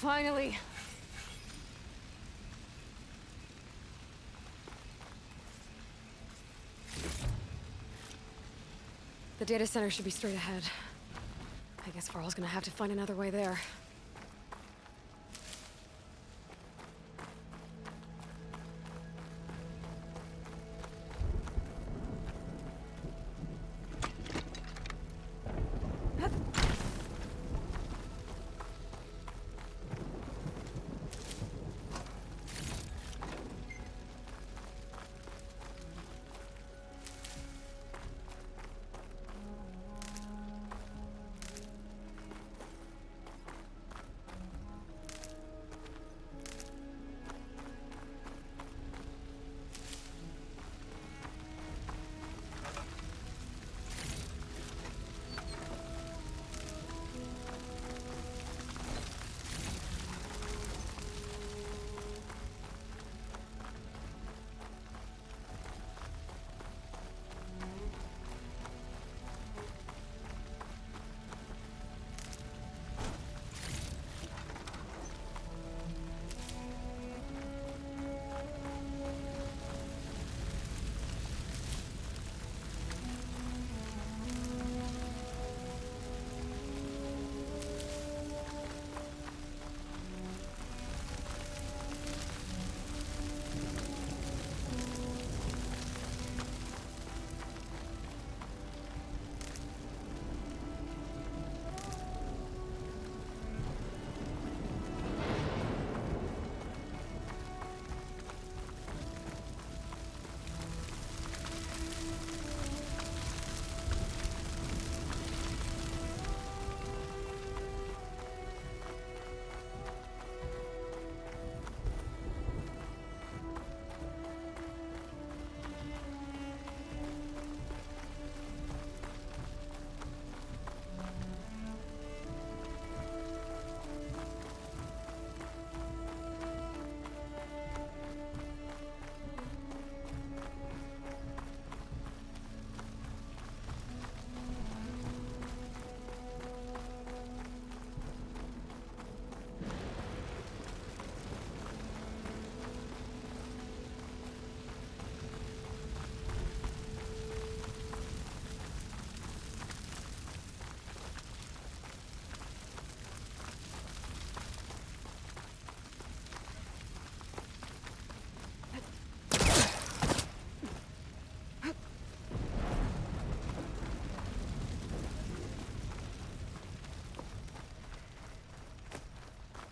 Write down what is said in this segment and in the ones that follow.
Finally! The data center should be straight ahead. I guess Varl's gonna have to find another way there.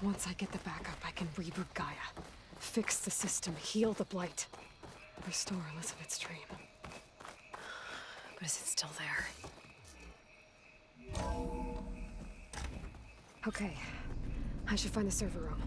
Once I get the backup, I can reboot Gaia. Fix the system, heal the Blight. Restore Elizabeth's dream. But is it still there? Okay. I should find the server room.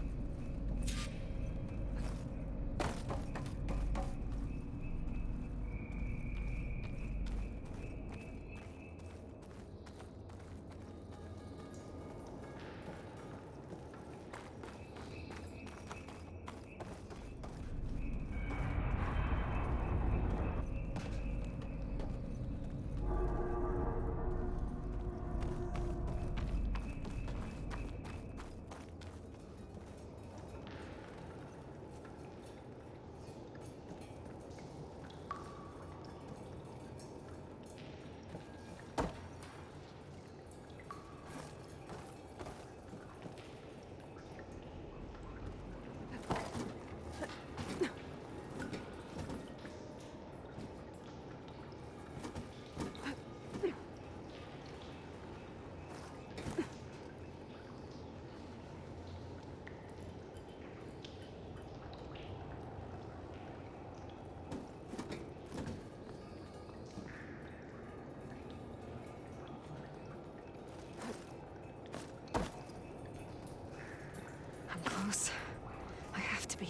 I'm close. I have to be.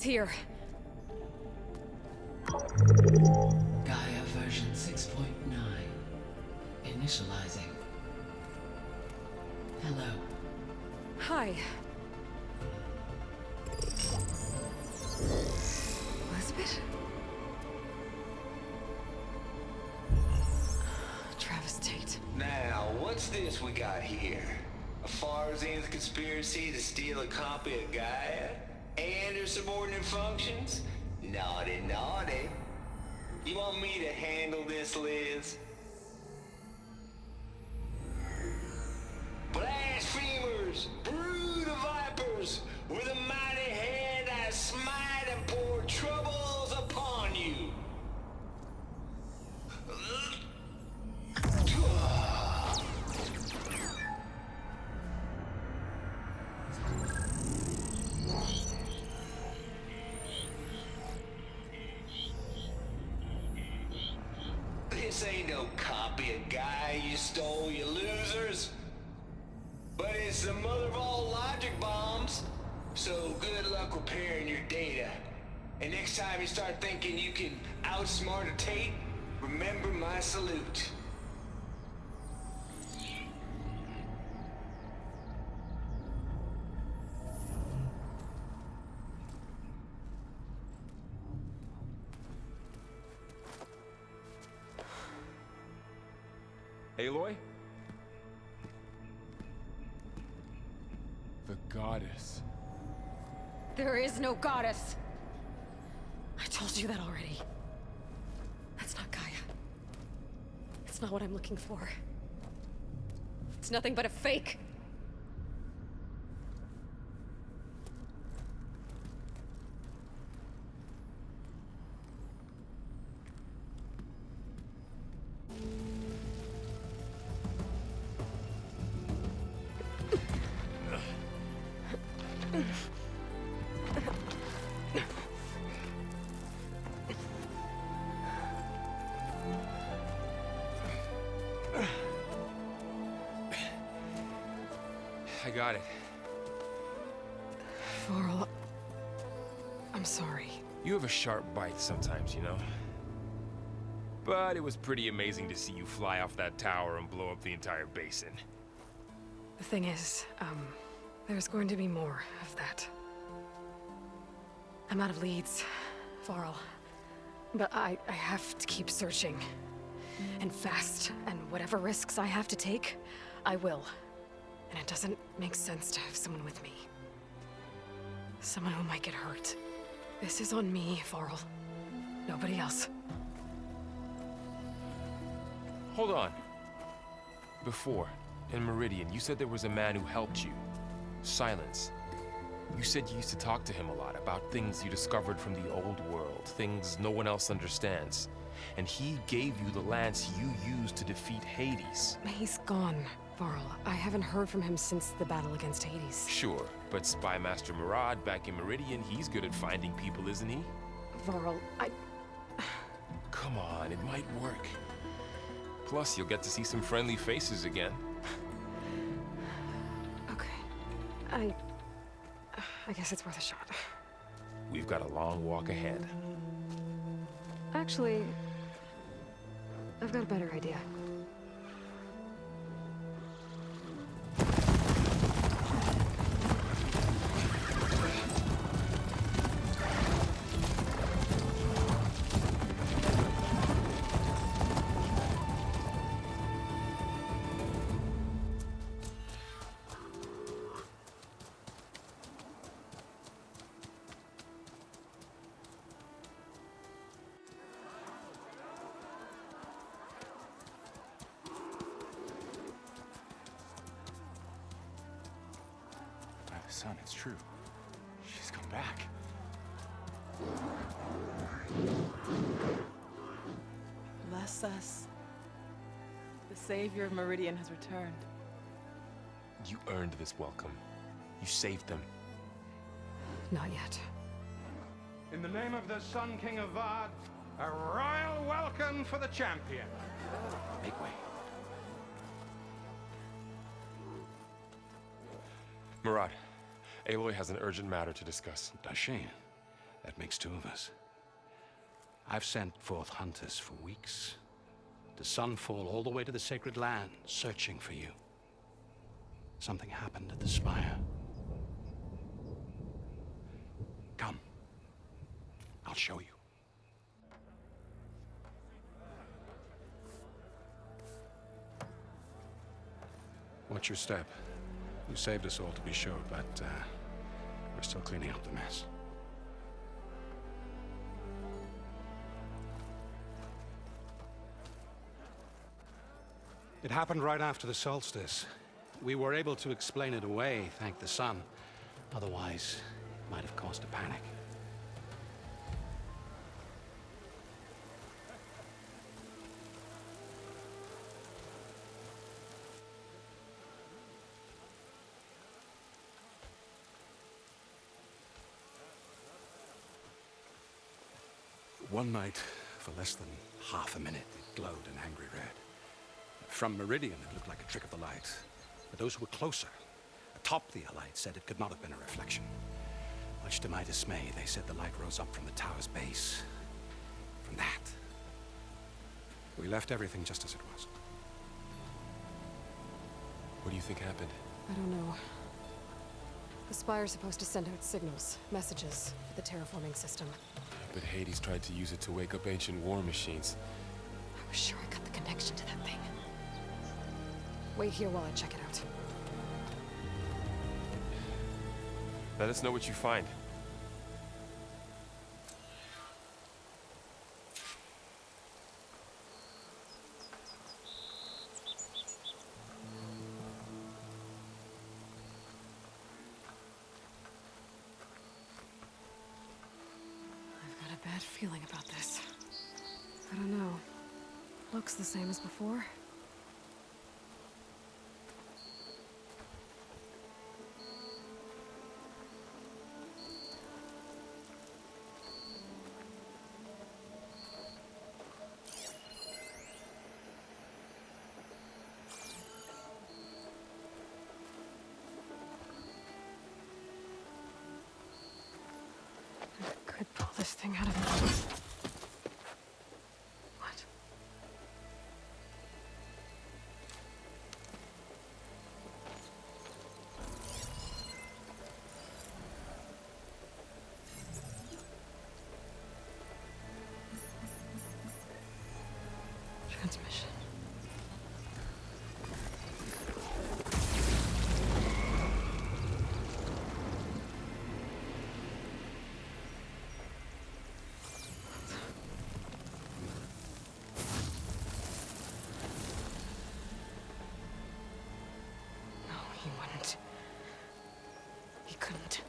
here. Gaia version 6.9. Initializing. Hello. Hi. Elizabeth? Travis Tate. Now, what's this we got here? A Farzan's conspiracy to steal a copy of Gaia? And her subordinate functions? Naughty, naughty. You want me to handle this, Liz? Blasphemers! Brood of vipers! With a mighty hand I smite and pour troubles upon you! This ain't no copy of Gaia you stole, you losers. But it's the mother of all logic bombs. So good luck repairing your data. And next time you start thinking you can outsmart a Tate, remember my salute. Aloy? The goddess. There is no goddess. I told you that already. That's not Gaia. It's not what I'm looking for. It's nothing but a fake. I got it. Varl, I'm sorry. You have a sharp bite sometimes, you know? But it was pretty amazing to see you fly off that tower and blow up the entire basin. The thing is, there's going to be more of that. I'm out of leads, Varl. But I have to keep searching. And fast, and whatever risks I have to take, I will. And it doesn't make sense to have someone with me. Someone who might get hurt. This is on me, Varl. Nobody else. Hold on. Before, in Meridian, you said there was a man who helped you. Silence. You said you used to talk to him a lot about things you discovered from the old world, things no one else understands. And he gave you the lance you used to defeat Hades. He's gone, Varl. I haven't heard from him since the battle against Hades. Sure, but Spy Master Murad back in Meridian, he's good at finding people, isn't he? Varl, Come on, it might work. Plus, you'll get to see some friendly faces again. Okay. I guess it's worth a shot. We've got a long walk ahead. Actually, I've got a better idea. Son, it's true. She's come back. Bless us. The savior of Meridian has returned. You earned this welcome. You saved them. Not yet. In the name of the Sun King of Vard, a royal welcome for the champion. Make way. Murad, Aloy has an urgent matter to discuss. Dashane, That makes two of us. I've sent forth hunters for weeks, to Sunfall all the way to the Sacred Land, searching for you. Something happened at the Spire. Come. I'll show you. Watch your step. You saved us all, to be sure, but we're still cleaning up the mess. It happened right after the solstice. We were able to explain it away, thank the sun. Otherwise, it might have caused a panic. One night, for less than half a minute, it glowed an angry red. From Meridian, it looked like a trick of the light. But those who were closer, atop the light, said it could not have been a reflection. Much to my dismay, they said the light rose up from the tower's base. From that. We left everything just as it was. What do you think happened? I don't know. The Spire's supposed to send out signals, messages, for the terraforming system. But Hades tried to use it to wake up ancient war machines. I was sure I got the connection to that thing. Wait here while I check it out. Let us know what you find. I've got a bad feeling about this. I don't know. Looks the same as before. I could pull this thing out of it. What? Transmission. No, he wouldn't. He couldn't.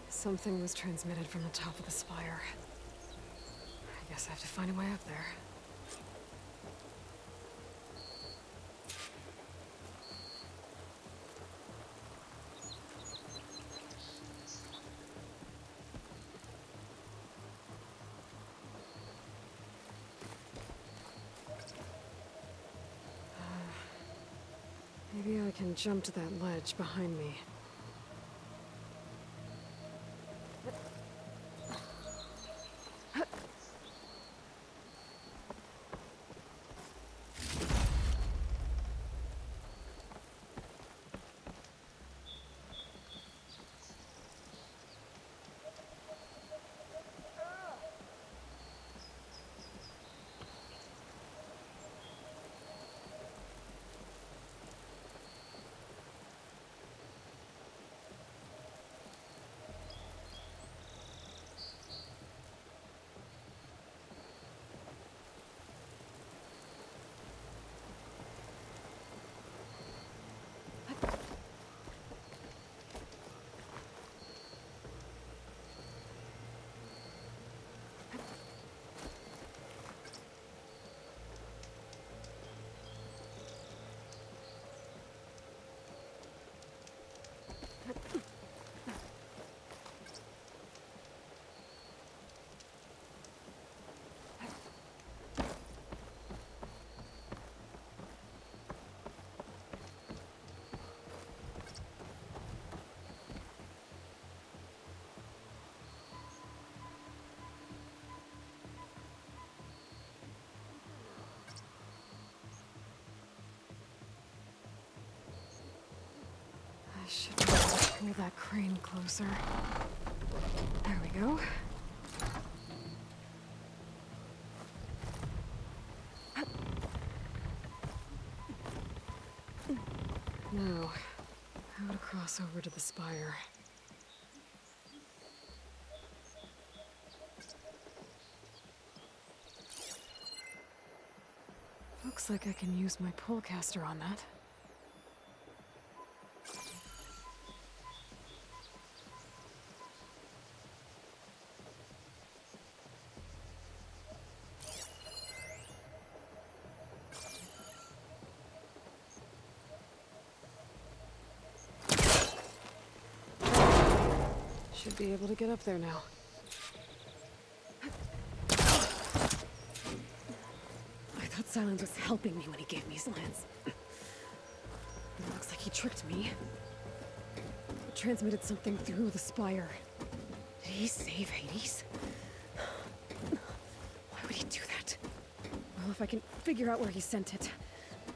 Something was transmitted from the top of the spire. I guess I have to find a way up there. Maybe I can jump to that ledge behind me. Pull that crane closer. There we go. Now, how to cross over to the spire. Looks like I can use my pullcaster on that. Should be able to get up there now. I thought Silence was helping me when he gave me his lance. It looks like he tricked me. He transmitted something through the spire. Did he save Hades? Why would he do that? Well, if I can figure out where he sent it,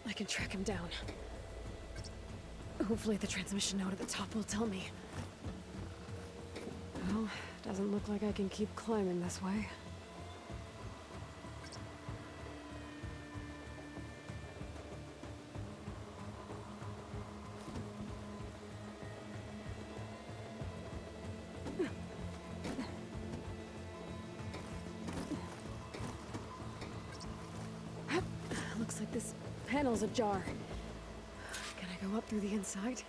I can track him down. Hopefully the transmission note at the top will tell me. Well, doesn't look like I can keep climbing this way. Looks like this panel's ajar. Can I go up through the inside?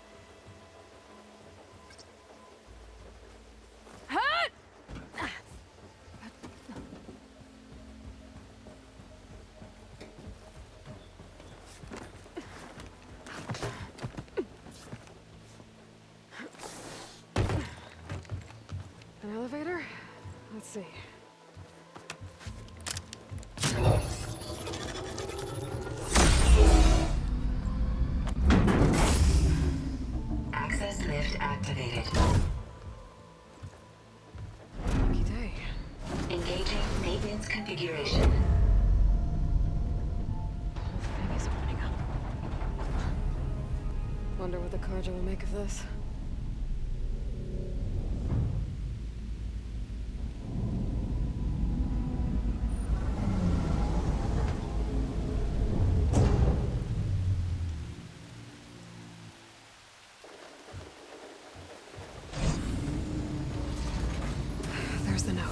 An elevator? Let's see. Access lift activated. Lucky day. Engaging maintenance configuration. The whole thing is opening up. Wonder what the Carja will make of this. There's the note.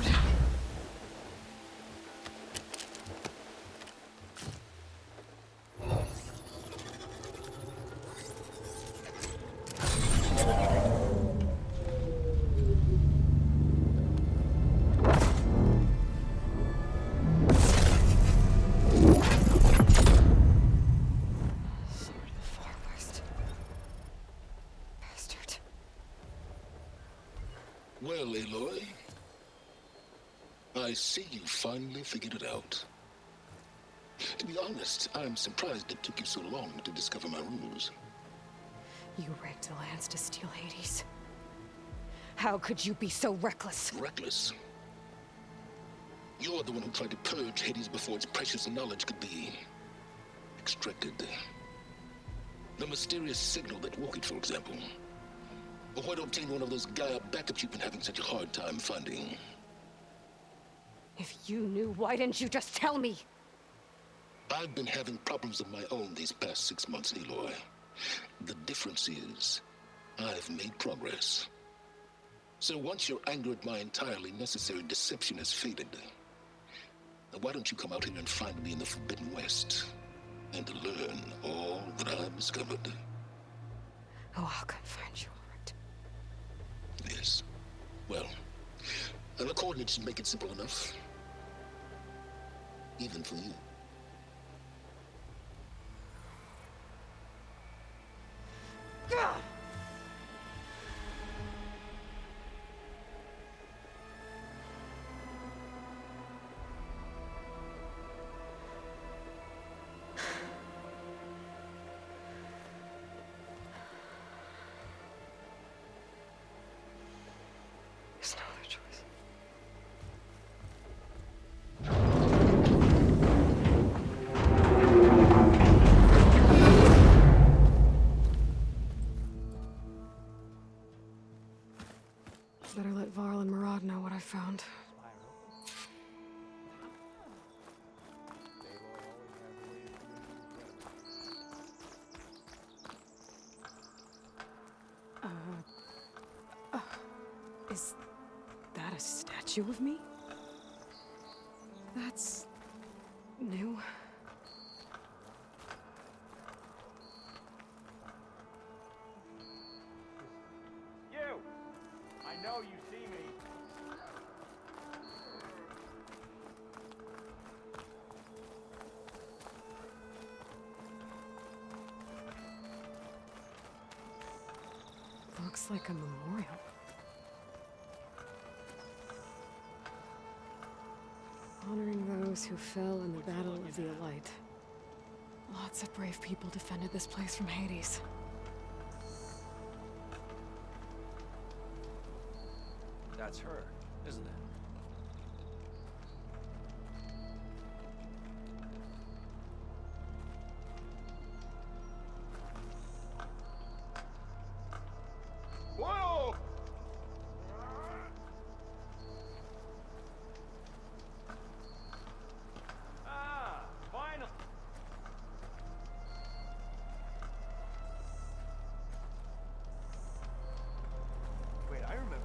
Sword of the Far West. Bastard. Well, Aloy, I see you finally figured it out. To be honest, I'm surprised it took you so long to discover my ruse. You rigged the lance to steal Hades. How could you be so reckless? Reckless. You're the one who tried to purge Hades before its precious knowledge could be extracted. The mysterious signal that woke it, for example. Or why to obtain one of those Gaia backups you've been having such a hard time finding. If you knew, why didn't you just tell me? I've been having problems of my own these past 6 months, Aloy. The difference is, I've made progress. So once your anger at my entirely necessary deception has faded, now why don't you come out here and find me in the Forbidden West, and learn all that I've discovered? Oh, I'll come find you, all right. Yes. Well, and the coordinates should make it simple enough. Even for you. There's no other choice. statue of me? That's new. You! I know you see me. Looks like a memorial. Honoring those who fell in the Battle of the Elite. Lots of brave people defended this place from Hades. That's her, isn't it? Whoa! Ah, final. Wait, I remember her.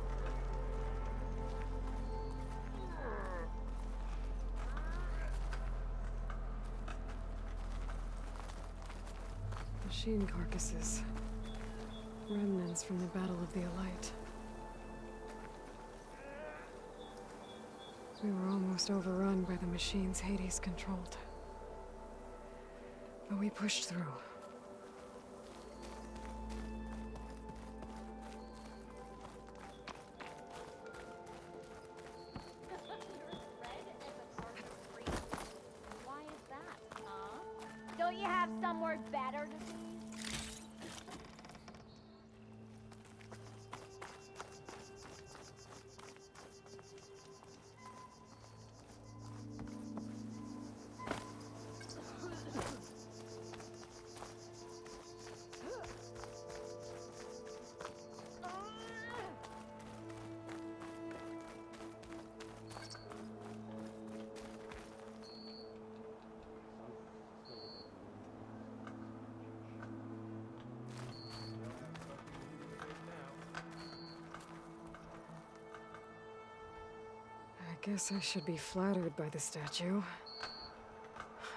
Machine carcasses. Remnants from the Battle of the Elite. We were almost overrun by the machines Hades controlled. But we pushed through. Why is that, huh? Don't you have somewhere better to be? I guess I should be flattered by the statue.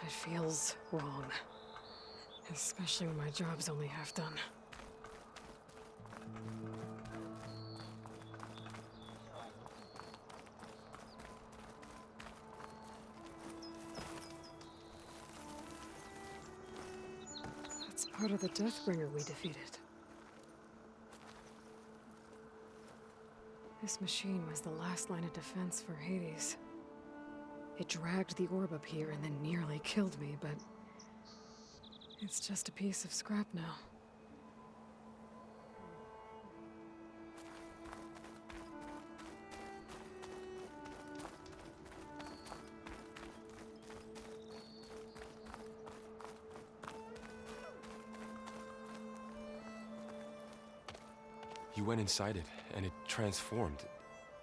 It feels wrong. Especially when my job's only half done. That's part of the Deathbringer we defeated. This machine was the last line of defense for Hades. It dragged the orb up here and then nearly killed me, but it's just a piece of scrap now. You went inside it, and it transformed.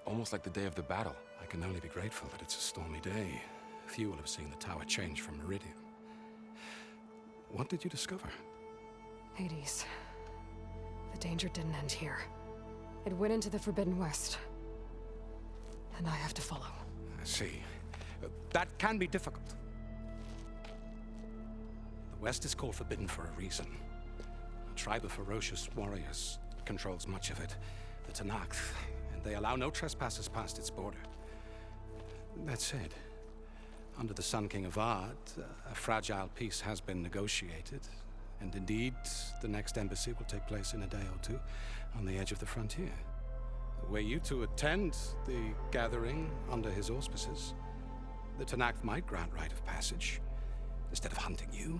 Almost like the day of the battle. I can only be grateful that it's a stormy day. Few will have seen the tower change from Meridian. What did you discover? Hades. The danger didn't end here. It went into the Forbidden West. And I have to follow. I see. That can be difficult. The West is called Forbidden for a reason. A tribe of ferocious warriors controls much of it, the Tenakth, and they allow no trespassers past its border. That said, under the Sun King Avad, a fragile peace has been negotiated, and indeed, the next embassy will take place in a day or two on the edge of the frontier. Were you to attend the gathering under his auspices, the Tenakth might grant right of passage, instead of hunting you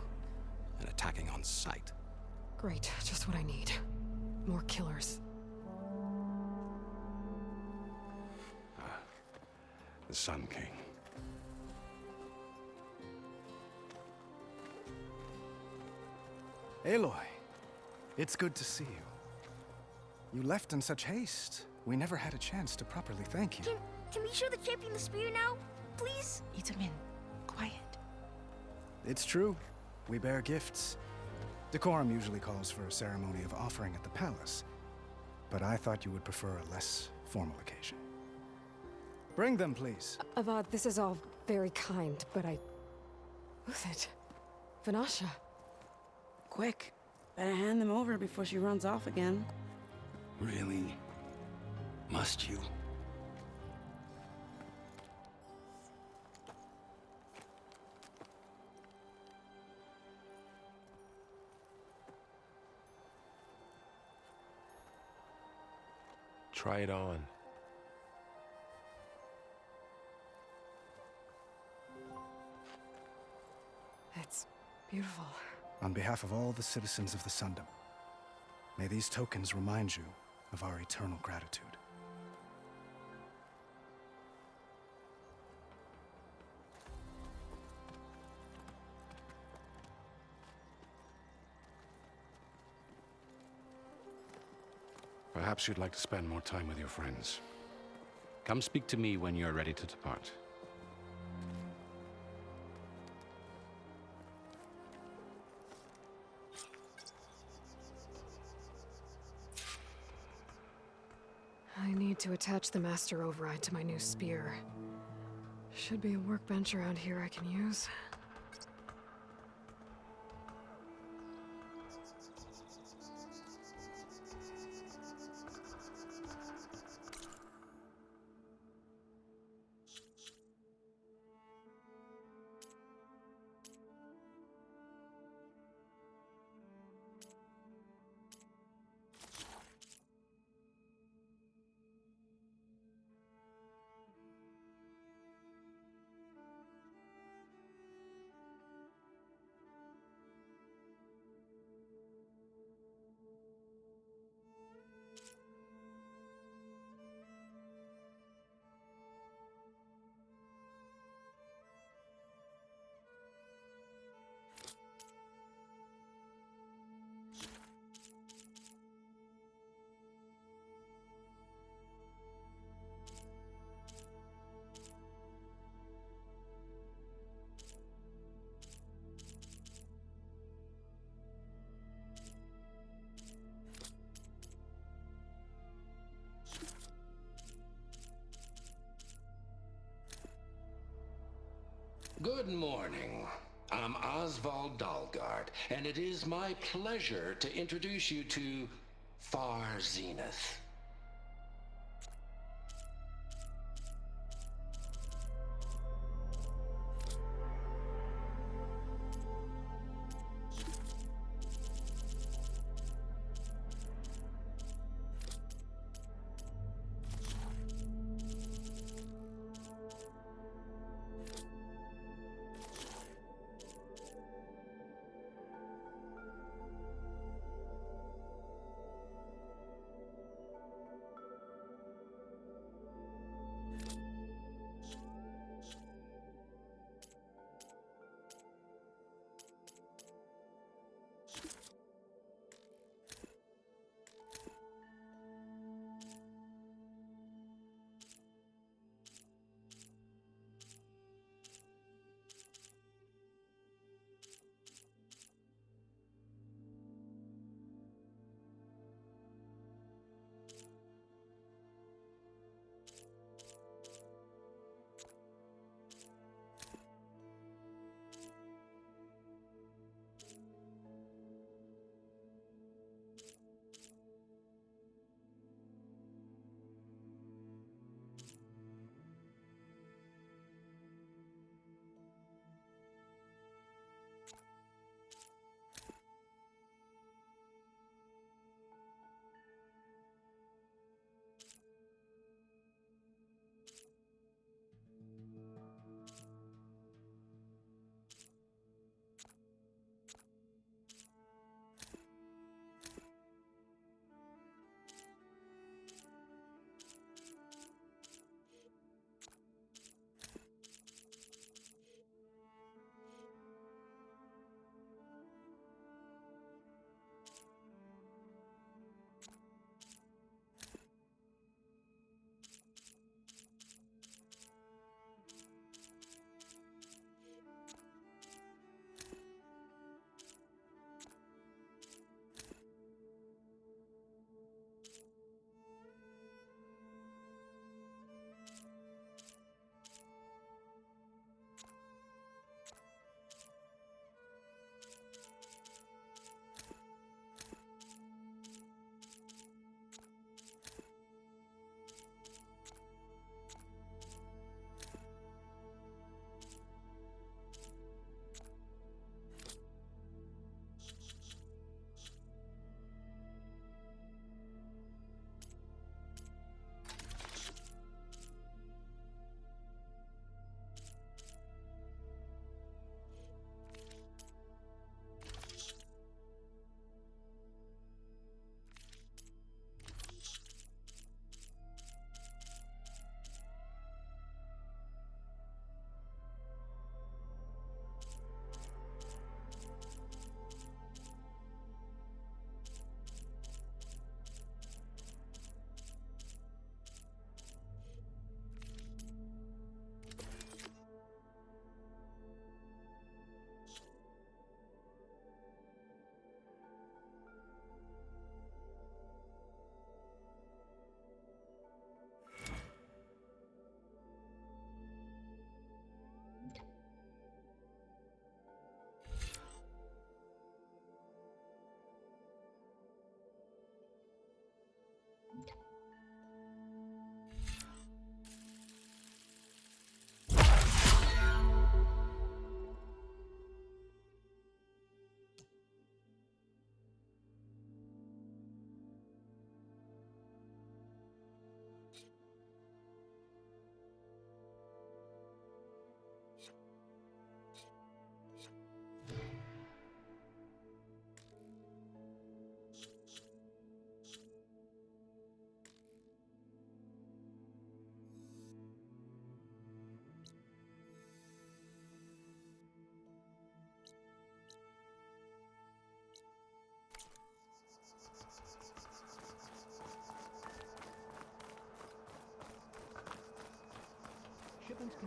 and attacking on sight. Great, just what I need. More killers. The Sun King. Aloy, it's good to see you. You left in such haste. We never had a chance to properly thank you. Can we show the champion the spear now? Please? Itamin, quiet. It's true. We bear gifts. Decorum usually calls for a ceremony of offering at the palace, but I thought you would prefer a less formal occasion. Bring them, please. Avad, this is all very kind, but Who's it? Vanasha. Quick. Better hand them over before she runs off again. Really? Must you? Try it on. It's beautiful. On behalf of all the citizens of the Sundom, may these tokens remind you of our eternal gratitude. Perhaps you'd like to spend more time with your friends. Come speak to me when you're ready to depart. I need to attach the Master Override to my new spear. Should be a workbench around here I can use. Good morning. I'm Oswald Dalgard, and it is my pleasure to introduce you to Far Zenith.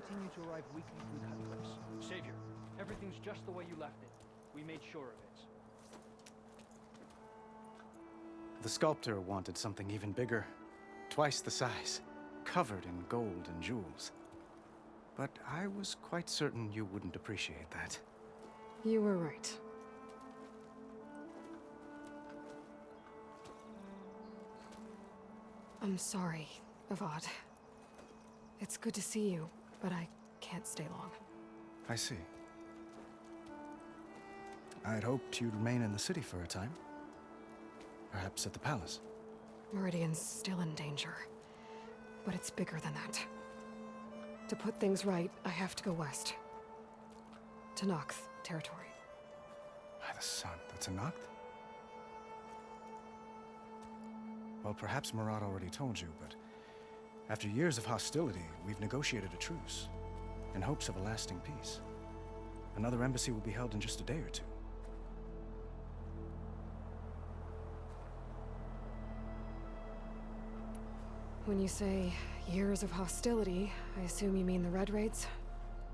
continue to arrive weekly through Cutlass. Savior, everything's just the way you left it. We made sure of it. The sculptor wanted something even bigger, twice the size, covered in gold and jewels. But I was quite certain you wouldn't appreciate that. You were right. I'm sorry, Avad. It's good to see you, but I can't stay long. I see. I'd hoped you'd remain in the city for a time. Perhaps at the palace. Meridian's still in danger, but it's bigger than that. To put things right, I have to go west. To Noct territory. By the sun, that's a Noct? Well, perhaps Murad already told you, but after years of hostility, we've negotiated a truce, in hopes of a lasting peace. Another embassy will be held in just a day or two. When you say years of hostility, I assume you mean the Red Raids?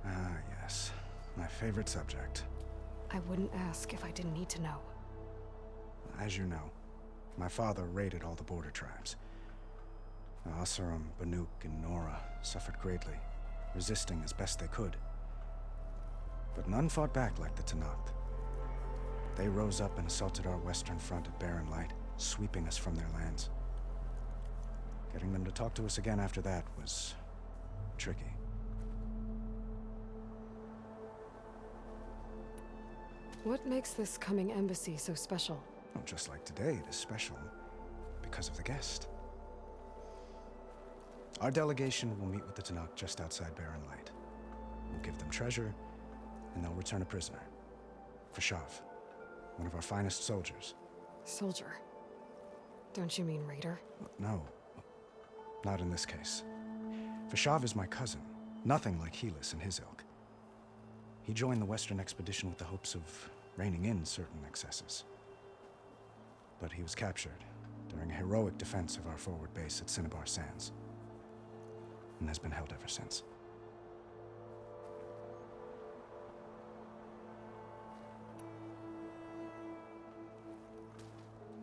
Ah, yes. My favorite subject. I wouldn't ask if I didn't need to know. As you know, my father raided all the border tribes. Asurum, Banuk, and Nora suffered greatly, resisting as best they could. But none fought back like the Tenakth. They rose up and assaulted our western front at Barren Light, sweeping us from their lands. Getting them to talk to us again after that was tricky. What makes this coming embassy so special? Well, just like today, it is special because of the guest. Our delegation will meet with the Tenakth just outside Barren Light. We'll give them treasure, and they'll return a prisoner. Fashav, one of our finest soldiers. Soldier? Don't you mean raider? No, not in this case. Fashav is my cousin, nothing like Helis and his ilk. He joined the Western expedition with the hopes of reining in certain excesses. But he was captured during a heroic defense of our forward base at Cinnabar Sands, and has been held ever since.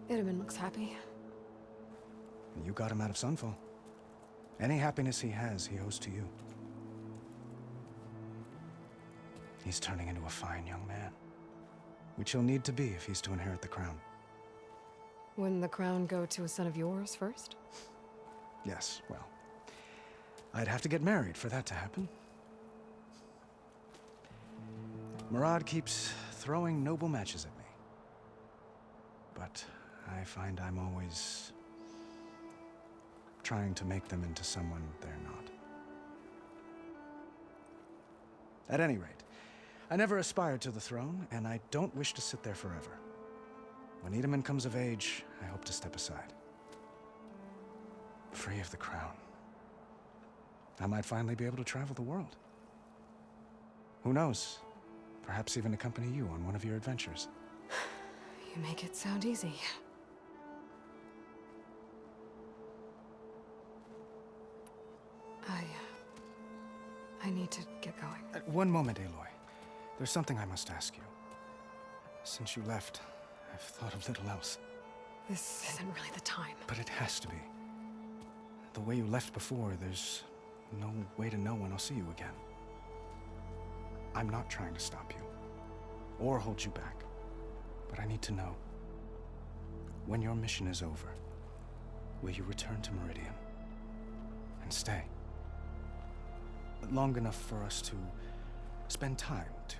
Itamen looks happy. You got him out of Sunfall. Any happiness he has, he owes to you. He's turning into a fine young man, which he'll need to be if he's to inherit the crown. Wouldn't the crown go to a son of yours first? Yes, well, I'd have to get married for that to happen. Murad keeps throwing noble matches at me. But I find I'm always trying to make them into someone they're not. At any rate, I never aspired to the throne, and I don't wish to sit there forever. When Itamen comes of age, I hope to step aside. Free of the crown. I might finally be able to travel the world. Who knows? Perhaps even accompany you on one of your adventures. You make it sound easy. I need to get going. One moment, Aloy. There's something I must ask you. Since you left, I've thought of little else. This isn't really the time. But it has to be. The way you left before, there's no way to know when I'll see you again. I'm not trying to stop you, or hold you back. But I need to know, when your mission is over, will you return to Meridian? And stay? Long enough for us to spend time, to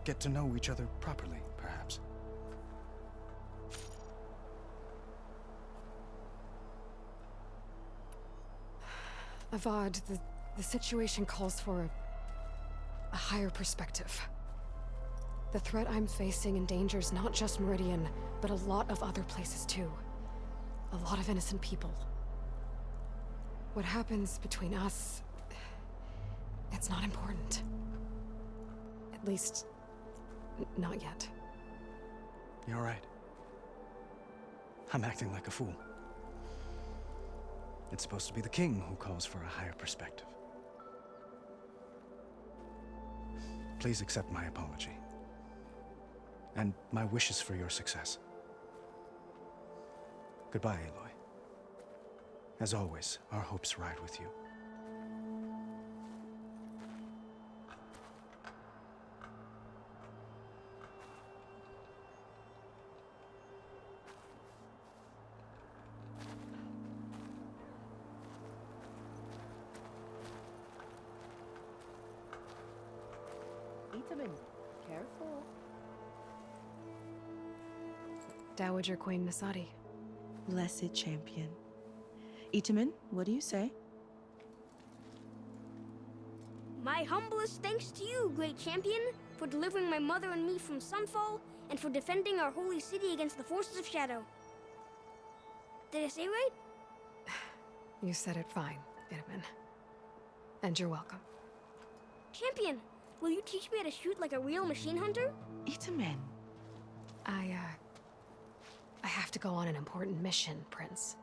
get to know each other properly, perhaps. Avad, the situation calls for a higher perspective. The threat I'm facing endangers not just Meridian, but a lot of other places too. A lot of innocent people. What happens between us, it's not important. At least, not yet. You're right. I'm acting like a fool. It's supposed to be the king who calls for a higher perspective. Please accept my apology. And my wishes for your success. Goodbye, Aloy. As always, our hopes ride with you. Itamen, careful. Dowager Queen Nasadi. Blessed champion. Itamen, what do you say? My humblest thanks to you, great champion, for delivering my mother and me from Sunfall, and for defending our holy city against the forces of Shadow. Did I say right? You said it fine, Itamen. And you're welcome. Champion, will you teach me how to shoot like a real machine hunter? Itamen. I have to go on an important mission, Prince.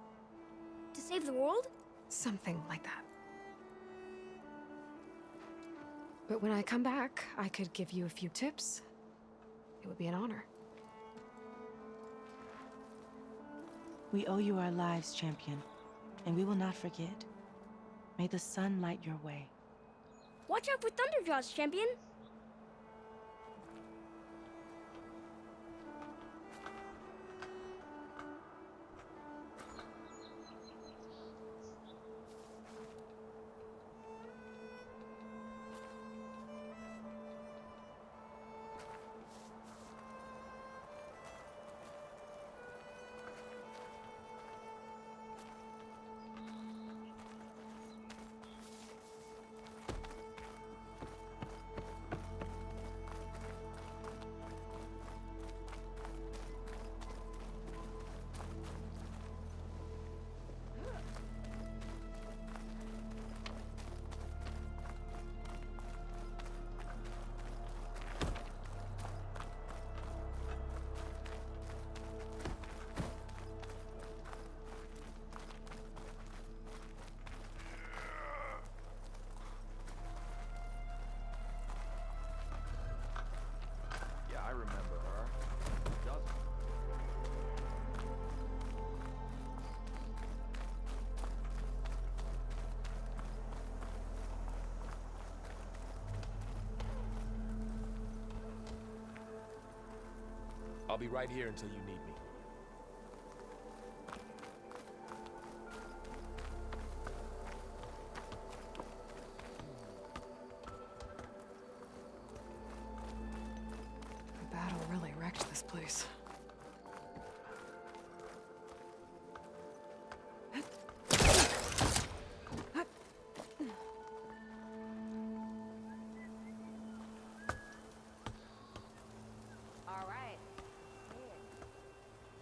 To save the world? Something like that. But when I come back, I could give you a few tips. It would be an honor. We owe you our lives, champion, and we will not forget. May the sun light your way. Watch out for Thunderjaws, champion! Yeah, I remember her. Who doesn't? I'll be right here until you need me. The battle really wrecked this place. All right. Here.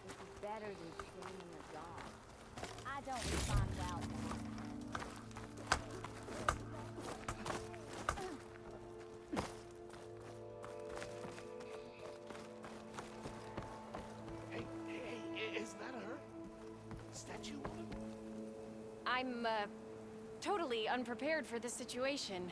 This is better than sitting in the dark. I don't respond well to Hey, is that her? Statue woman? I'm, totally unprepared for this situation.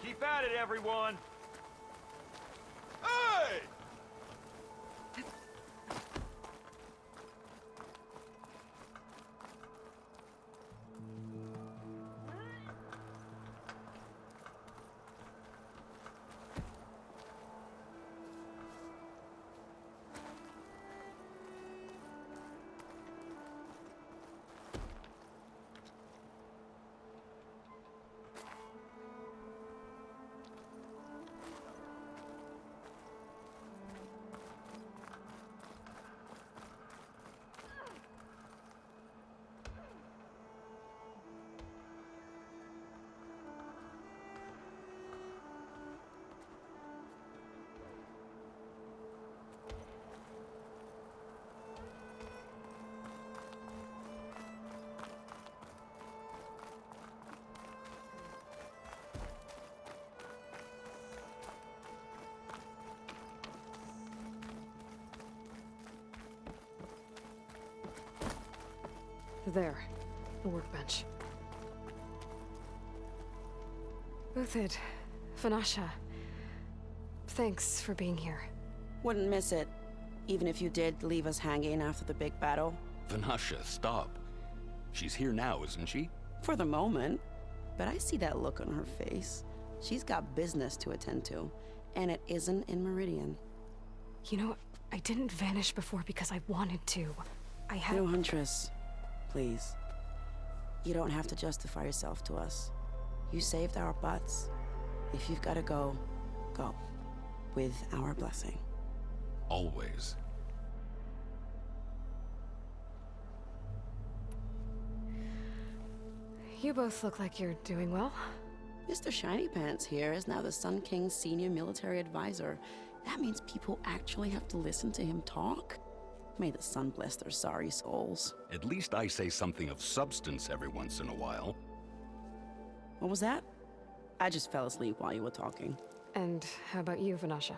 Keep at it, everyone! Hey! There. The workbench. Uthid, Vanasha. Thanks for being here. Wouldn't miss it, even if you did leave us hanging after the big battle. Vanasha, stop. She's here now, isn't she? For the moment. But I see that look on her face. She's got business to attend to, and it isn't in Meridian. You know, I didn't vanish before because I wanted to. I had— No, Huntress. Please. You don't have to justify yourself to us. You saved our butts. If you've got to go, go. With our blessing. Always. You both look like you're doing well. Mr. Shiny Pants here is now the Sun King's senior military advisor. That means people actually have to listen to him talk? May the sun bless their sorry souls. At least I say something of substance every once in a while. What was that? I just fell asleep while you were talking. And how about you, Vanasha?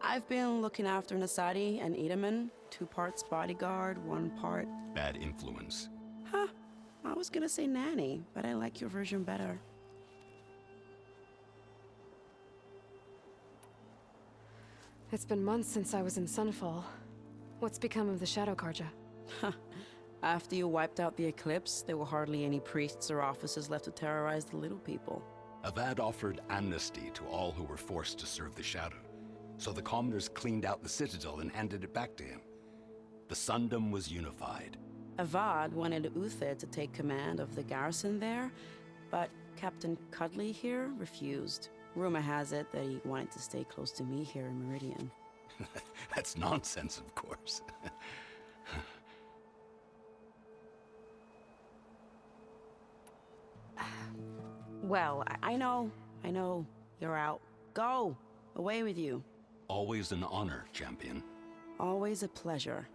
I've been looking after Nasadi and Edaman. 2 parts bodyguard, 1 part... Bad influence. Huh. I was gonna say nanny, but I like your version better. It's been months since I was in Sunfall. What's become of the Shadow Karja? After you wiped out the Eclipse, there were hardly any priests or officers left to terrorize the little people. Avad offered amnesty to all who were forced to serve the Shadow. So the commoners cleaned out the Citadel and handed it back to him. The Sundom was unified. Avad wanted Uthid to take command of the garrison there, but Captain Cudley here refused. Rumor has it that he wanted to stay close to me here in Meridian. That's nonsense, of course. Well, I know. You're out. Go! Away with you. Always an honor, champion. Always a pleasure.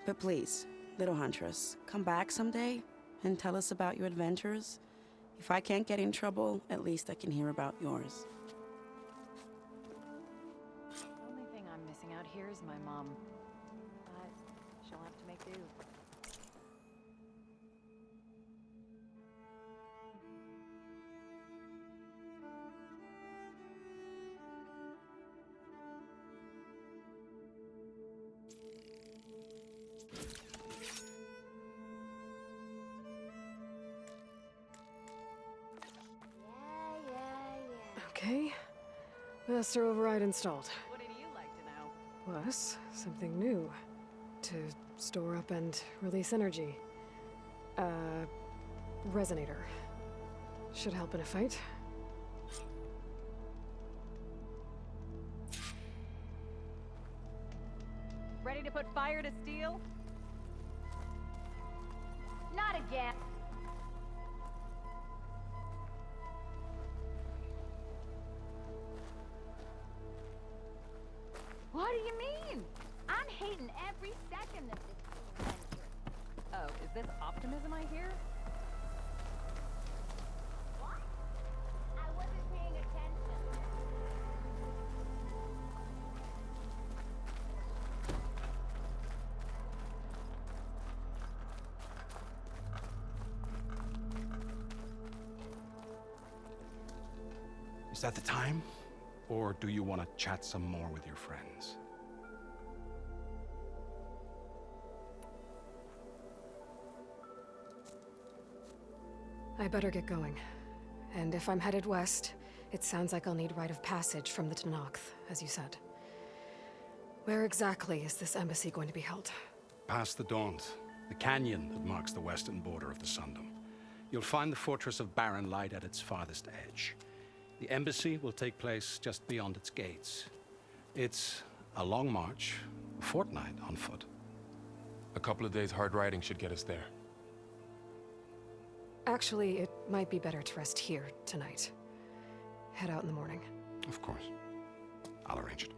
But please, little Huntress, come back someday and tell us about your adventures. If I can't get in trouble, at least I can hear about yours. The only thing I'm missing out here is my mom. But she'll have to make do. Okay. Master override installed. What do you like to know? Plus, something new. To store up and release energy. Resonator. Should help in a fight. Ready to put fire to steel? Not again. What do you mean? I'm hating every second of this adventure. Oh, is this optimism I hear? What? I wasn't paying attention. Is that the time? Or do you want to chat some more with your friends? I better get going. And if I'm headed west, it sounds like I'll need rite of passage from the Tenakth, as you said. Where exactly is this embassy going to be held? Past the Daunt, the canyon that marks the western border of the Sundom. You'll find the fortress of Barren Light at its farthest edge. The embassy will take place just beyond its gates. It's a long march, a fortnight on foot. A couple of days hard riding should get us there. Actually, it might be better to rest here tonight. Head out in the morning. Of course. I'll arrange it.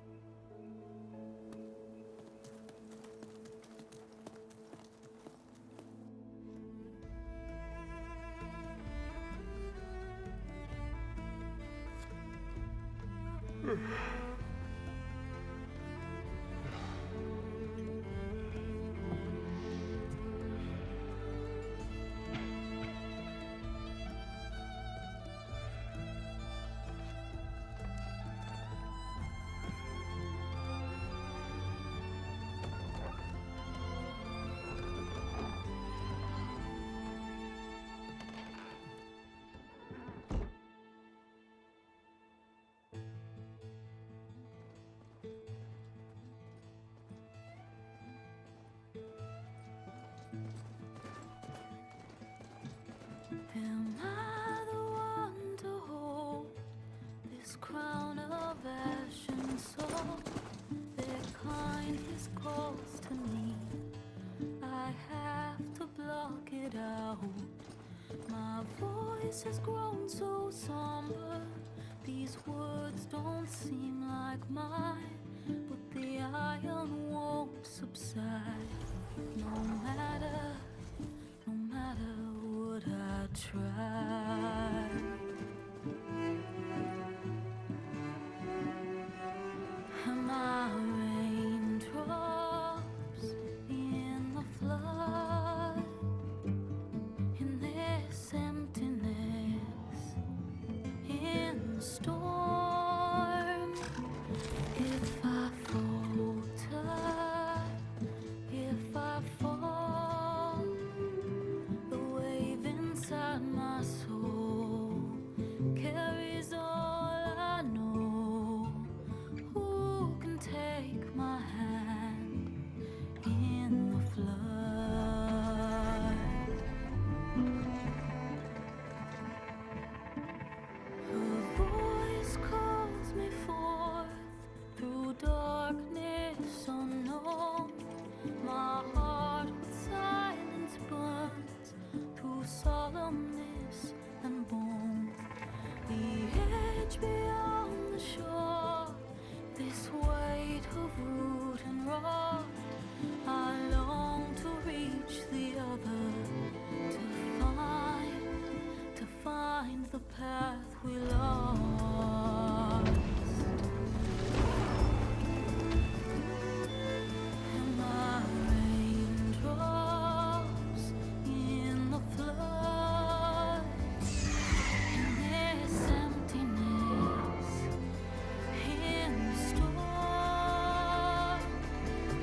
fade out. My voice has grown so somber. These words don't seem like mine, but the iron won't subside. No matter what I try. My raindrops in the flood, in this emptiness, in the storm. If I falter, if I fall, the wave inside my soul carries all I know. Who can take my hand in the flood? Her voice calls me forth through darkness unknown. My heart with silence burns through solemnness and bone. The edge beyond the shore, this weight of root and rod, I long to reach the other, to find the path we lost. And my raindrops in the flood, in this emptiness, in the storm.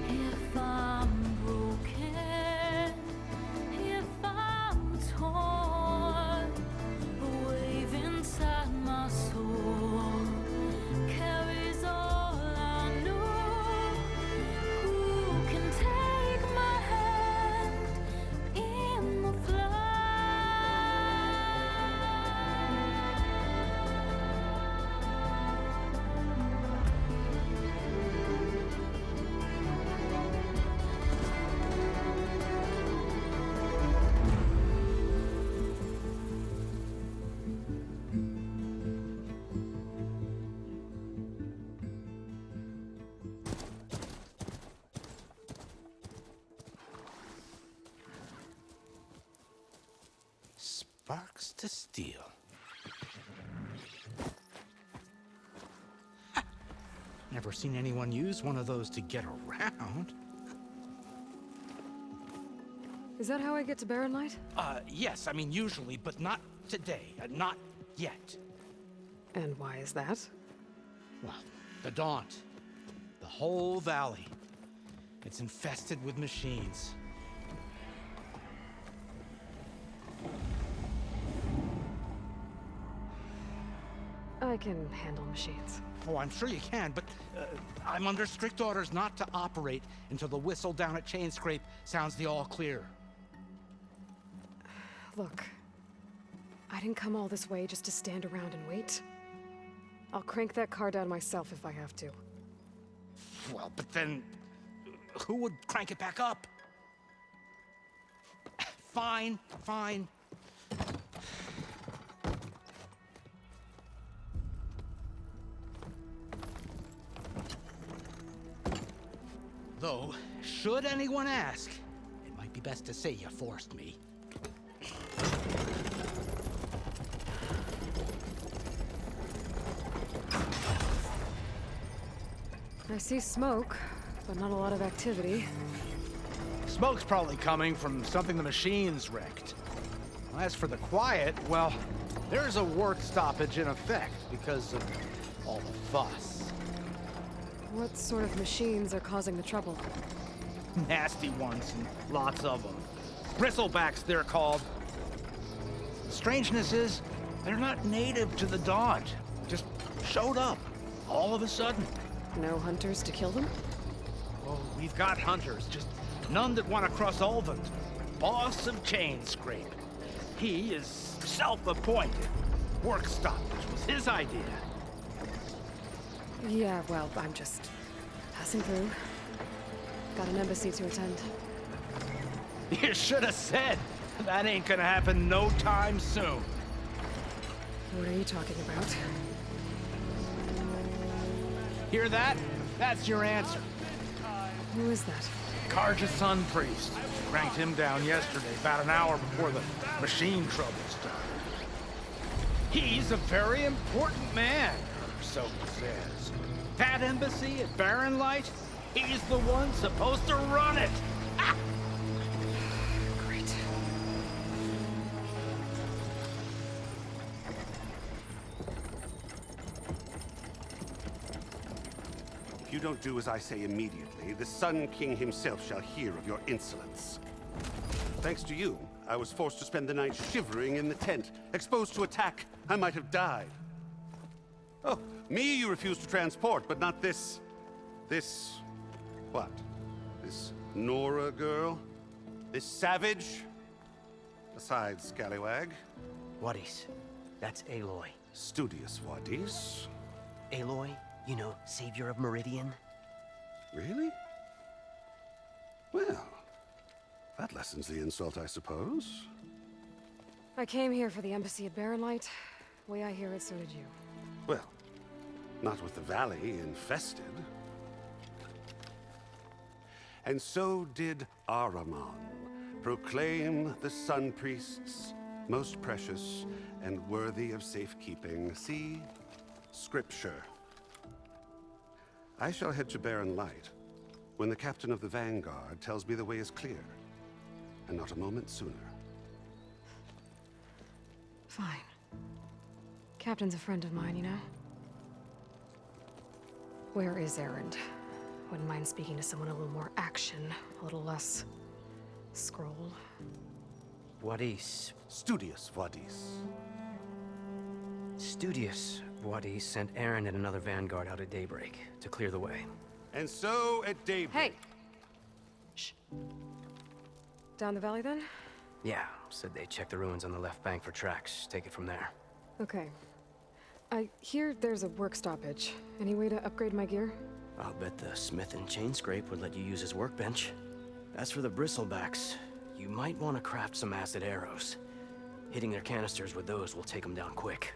If I'm broken, if I'm torn, the wave inside my soul carries all I know. Who can take my hand in the flood? Sparks to steel. Ha! Never seen anyone use one of those to get around. Is that how I get to Barren Light? Yes, I mean usually, but not today. Not yet. And why is that? Well, the Daunt. The whole valley. It's infested with machines. I can handle machines. Oh, I'm sure you can, but I'm under strict orders not to operate until the whistle down at Chainscrape sounds the all clear. Look, I didn't come all this way just to stand around and wait. I'll crank that car down myself if I have to. Well, but then who would crank it back up? Fine, fine. Though, should anyone ask, it might be best to say you forced me. I see smoke, but not a lot of activity. Smoke's probably coming from something the machines wrecked. As for the quiet, well, there's a work stoppage in effect because of all the fuss. What sort of machines are causing the trouble? Nasty ones, and lots of them. Bristlebacks, they're called. The strangeness is, they're not native to the Daunt. Just showed up, all of a sudden. No hunters to kill them? Oh, we've got hunters, just none that want to cross Ulvund. Boss of Chainscrape. He is self-appointed. Work stoppage was his idea. Yeah, well, I'm just passing through. Got an embassy to attend. You should have said. That ain't gonna happen no time soon. What are you talking about? Hear that? That's your answer. Who is that? Karja's son priest. Cranked him down yesterday, about an hour before the machine trouble started. He's a very important man, so he says. That embassy at Barren Light, he's the one supposed to run it. Ah! Great. If you don't do as I say immediately, the Sun King himself shall hear of your insolence. Thanks to you, I was forced to spend the night shivering in the tent. Exposed to attack, I might have died. Oh, me you refused to transport, but not this... what? This Nora girl? This savage? Besides, scallywag. Wadis. That's Aloy. Studious Wadis. Aloy, you know, savior of Meridian. Really? Well, that lessens the insult, I suppose. I came here for the embassy at Barren Light. Way I hear it, so did you. Well, not with the valley infested. And so did Ahriman, proclaim the Sun Priests most precious and worthy of safekeeping. See? Scripture. I shall head to Barren Light when the captain of the Vanguard tells me the way is clear, and not a moment sooner. Fine. Captain's a friend of mine, you know? Where is Erend? Wouldn't mind speaking to someone a little more action, a little less... scroll. Wadis. Studious Wadis. Studious Wadis sent Erend and another Vanguard out at daybreak to clear the way. And so at daybreak... Hey! Shh. Down the valley, then? Yeah, said they checked the ruins on the left bank for tracks. Take it from there. Okay. I hear there's a work stoppage. Any way to upgrade my gear? I'll bet the smith and chain scrape would let you use his workbench. As for the bristlebacks, you might want to craft some acid arrows. Hitting their canisters with those will take them down quick.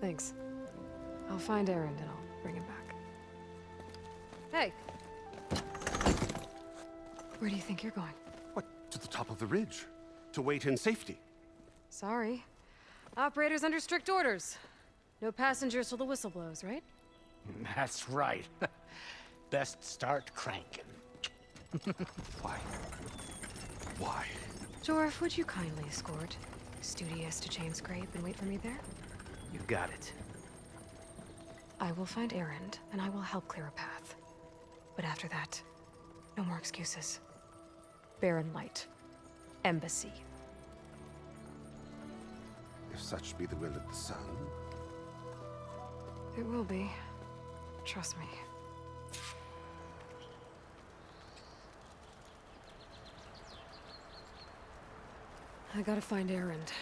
Thanks. I'll find Erend and I'll bring him back. Hey! Where do you think you're going? What, to the top of the ridge? To wait in safety? Sorry. Operator's under strict orders. No passengers till the whistle blows, right? That's right. Best start cranking. Why? Why? Jorf, would you kindly escort Studious to Chain Scrape and wait for me there? You got it. I will find Erend, and I will help clear a path. But after that, no more excuses. Barren Light. Embassy. If such be the will of the Sun. It will be. Trust me. I gotta find Erend.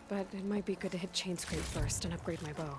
But it might be good to hit Chain Scrape first and upgrade my bow.